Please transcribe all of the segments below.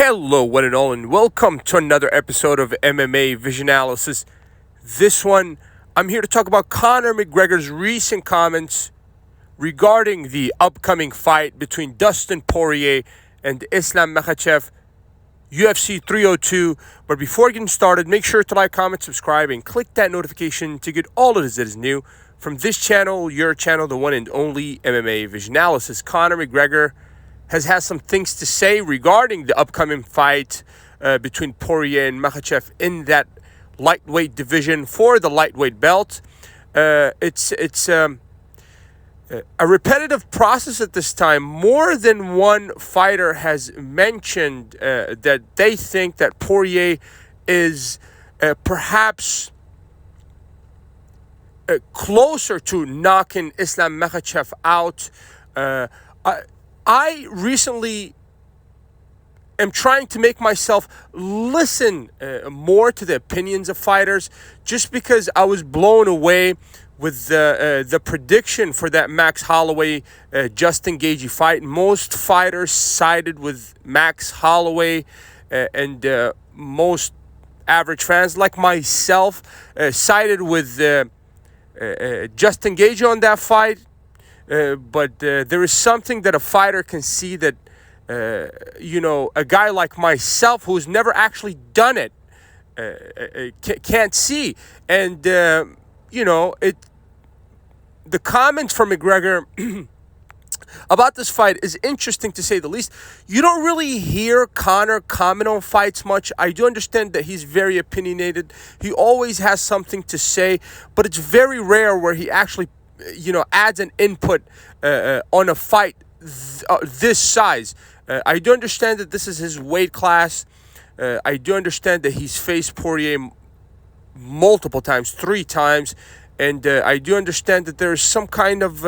Hello, one and all, and welcome to another episode of MMA Vision Analysis. This one, I'm here to talk about Conor McGregor's recent comments regarding the upcoming fight between Dustin Poirier and Islam Makhachev, UFC 302. But before getting started, make sure to like, comment, subscribe, and click that notification to get all of this that is new from this channel, your channel, the one and only MMA Vision Analysis. Conor McGregor has had some things to say regarding the upcoming fight between Poirier and Makhachev in that lightweight division for the lightweight belt. It's a repetitive process at this time. More than one fighter has mentioned that they think that Poirier is perhaps closer to knocking Islam Makhachev out. I recently am trying to make myself listen more to the opinions of fighters, just because I was blown away with the prediction for that Max Holloway Justin Gaethje fight. Most fighters sided with Max Holloway, and most average fans like myself sided with Justin Gaethje on that fight. But there is something that a fighter can see that, a guy like myself who's never actually done it can't see. And, the comments from McGregor about this fight is interesting, to say the least. You don't really hear Conor comment on fights much. I do understand that he's very opinionated. He always has something to say, but it's very rare where he actually adds an input on a fight this size. I do understand that this is his weight class. I do understand that he's faced Poirier multiple times, 3 times. And I do understand that there's some kind of,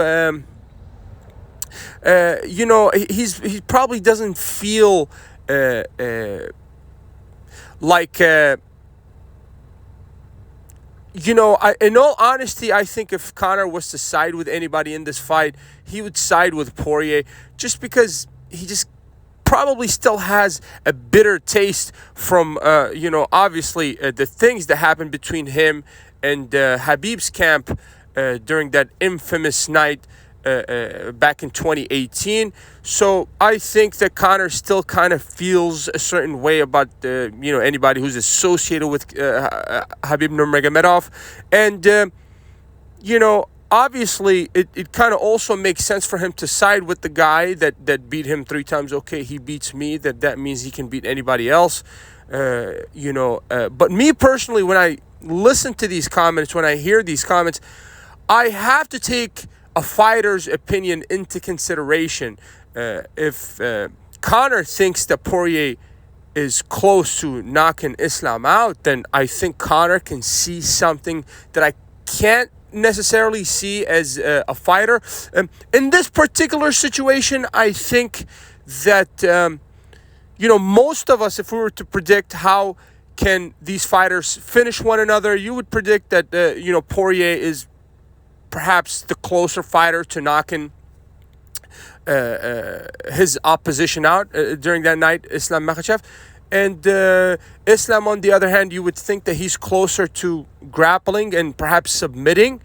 he probably doesn't feel like... in all honesty, I think if Conor was to side with anybody in this fight, he would side with Poirier, just because he just probably still has a bitter taste from, obviously the things that happened between him and Khabib's camp during that infamous night back in 2018. So I think that Conor still kind of feels a certain way about anybody who's associated with Khabib Nurmagomedov. And obviously it kind of also makes sense for him to side with the guy that beat him 3 times. Okay, he beats me, that means he can beat anybody else. But me personally, when I listen to these comments, when I hear these comments, I have to take a fighter's opinion into consideration. If Conor thinks that Poirier is close to knocking Islam out, then I think Conor can see something that I can't necessarily see as a fighter. In this particular situation, I think that most of us, if we were to predict how can these fighters finish one another, you would predict that Poirier is perhaps the closer fighter to knocking his opposition out during that night, Islam Makhachev. And Islam, on the other hand, you would think that he's closer to grappling and perhaps submitting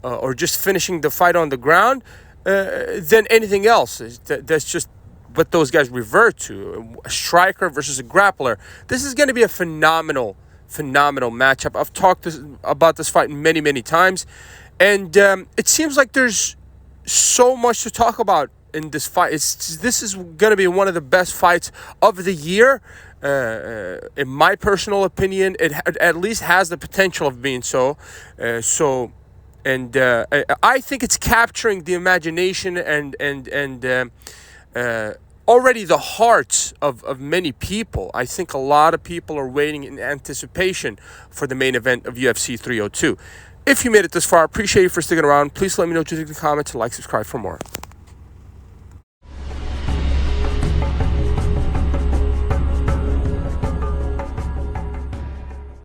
or just finishing the fight on the ground than anything else. That's just what those guys revert to, a striker versus a grappler. This is going to be a phenomenal matchup. I've talked about this fight many, many times. And it seems like there's so much to talk about in this fight. This is going to be one of the best fights of the year. In my personal opinion, it at least has the potential of being so. I think it's capturing the imagination and already the hearts of many people. I think a lot of people are waiting in anticipation for the main event of UFC 302. If you made it this far, I appreciate you for sticking around. Please let me know what you think in the comments and like, subscribe for more.